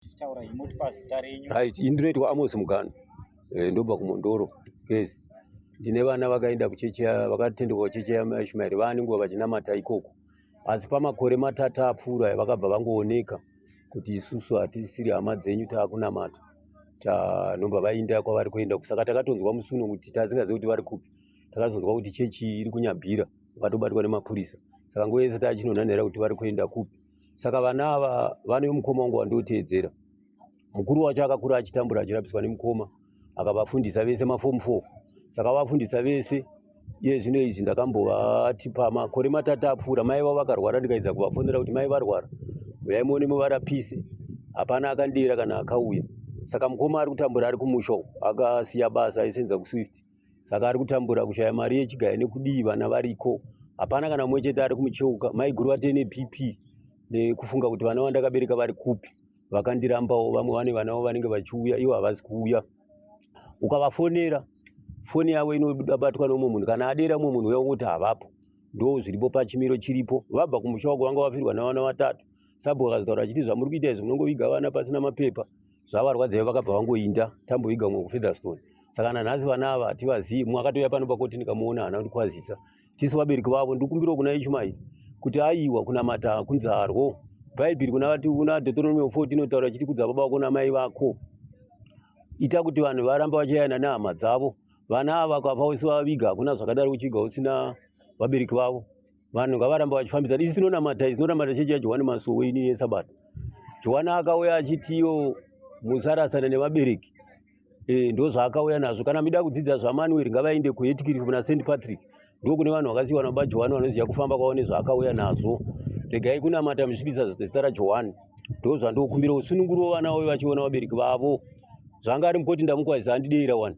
Taura imoti pazita renyu. Right, indinoitwa Amos Mugano. Ndobva kuMondoro. Yes. Ndine vana vakaenda kuchechi vakatendeka kuchechi yaMaishmael vanenge vachinamata ikoko. Asi pamakore matatu apfuura vakabva vangooneka kuti isusu hatisiri hama dzenyu taakunamata. Tanobva vaenda kwavari kuenda. Saka takatonzwa musuno kuti tasingazivi kuti vari kupi. Takazonzwa kuti chechi iri kuNyabhira vakatobatwa nemapurisa. Saka nguva yese tachinonhanhira kuti vari kuenda kupi. Saka vana ava vane mukoma wangu wandoteedzera. Mukuru wacho akakura achitambura achirapiswa nemukoma. Akavafundisa vese mafomu 4. Saka vafundisa vese. Iye zvino izvi ndakambovati pamakore matatu apfuura mai vavo vakarwara ndikaedza kuvafonera kuti mai varwara. Uyai muone muvarapise. Hapana akandira kana akauya. Saka mukoma ari kutambura ari kumusha akasiya basa aisenza kuSwift. Saka ari kutambura kushaya mari yechigaya nekudii vana variko. Hapana kana mumwe chete ari kumucheuka. Mai guru vatene PP nekufunga kuti vana vandakabereka vari kupi. Vakandirambawo vamwe vane vanavo vanenge vachiuya ivo havasi kuuya. Ukavafonera foni yavo inobatwa nomumwe munhu kana adera mumwe munhu uya ungoti havapo. Ndo zviripo pachimiro chiripo. Vabva kumusha wako vanga vafirwa navana vatatu. Sabhu vakazitaura vachiti zvamuri kuita izvi munongoviga vana pasina mapepa. Zvavarwadzai vakabva vangoinda tamboviga mumwe kuFeatherstone. Saka nanhasi vana ava hativazivi. Mumwe akatouya pano pakoti ndikamuona haana kutikwazisa. Tisu vabereki vavo ndikumbira kuna Ishmael kuti aiwa kunamata kunzarwo. Bhaibheri kuna Deuteronomy 14 inotaura chiti kudza baba vako namai vako. Ita kuti vanhu varamba vachiyana nehama dzavo. Vana ava vakafa vaviga hakuna zvakadaro uchiga usina vabereki vavo. Vanhu ngavaramba vachifambidzana. Isi tinonamata chechi yaJohani Masowe ini yeSabata. Johani akauya achitiyo musarasana nevabereki. Ndozvaakauya nazvo. Kana muda kudzidza zvaManuel ngavaende kuHetcliffe kuna St Patrick. Ndokune vanhu vakasiyiwa nababa Johani vanoziva kufamba kwavo nezvaakauya nazvo. Regai kunamata muchipisa zita raJohani. Ndozvandokumbira usununguro vana vavo vachiona vabereki vavo. Zvanga ari mukoti ndamukwazisa handidera wani.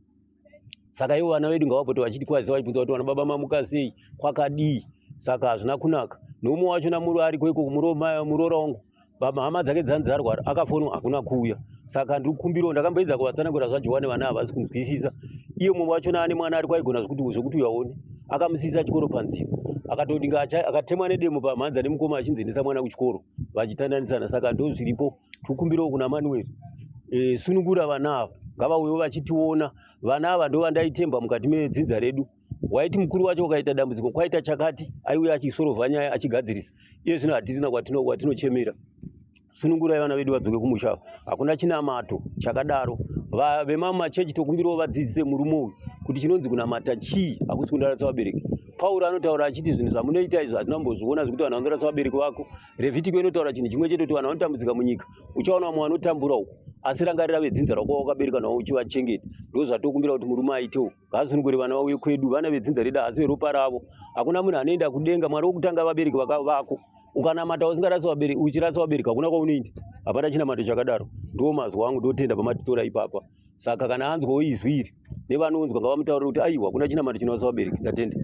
Saka ivo vana vedu ngavapote vachitikwazisa vachibvunza kuti vana baba mamuka sei kwakadii. Saka hazvina kunaka. Nomumwe wachona muri ari kweko muroora wangu. Baba hama dzake dzarwara akafonwa hakuna kuuya. Saka ndikumbiro ndakamboedza kuvatsanangura zvaJohani vana havasi kunzwisisa. Iye mumwe wachona ane mwana ari kwaigona zvokuti uyaone. Akamusisa chikoro panzira. Akatodinga akatemwa nedemo pamhanza nemukoma achinzenesa mwana kuchikoro vachitandanisana. Saka ndo zviripo. Tikumbiro kuna Manuel. Sunungura vana ava ngavauyewo vachitiona. Vana ava ndo vandaitemba mukati medzinza redu. Waiti mukuru wacho ukaita dambudziko kwaita chakati aiuya achisorovha nyaya achigadzirisa. Iye zvino hatisina kwatinochemera. Sunungurai vana vedu vadzoke kumusha. Hakuna chinamato chakadaro. Vemamachechi tokumbirawo vadzidzise murume uyu kuti chinonzi kunamata chii hakusi kundarasa vabereki. Pauro anotaura achiti zvinhu zvamunoita izvi hatinambozviona zvekuti vanhu vanorasa vabereki vako. Revhitiko inotaura chinhu chimwe chete kuti vanhu vanotambudzika munyika. Uchaona vamwe vanotambura uko. Asi rangarira vedzinza rako wakabereka navo uchivachengeta. Ndozvatokumbira kuti murume aitewo. Ngaasunungure vana vauye kwedu. Vana vedzinza redu asi veropa ravo. Hakuna munhu anoenda kudenga. Mwari wokutanga vabereki vako. Ukanamata usingarasi vabereki uchirasa vabereki hakuna kwaunoenda. Hapana chinamato chakadaro. Ndo mazwa angu ndotenda pamatitora ipapa. Saka kana anzwawo izwi iri nevanonzwa ngavamutaurire kuti aiwa hakuna chinamato chinorasa vabereki. Ndatenda.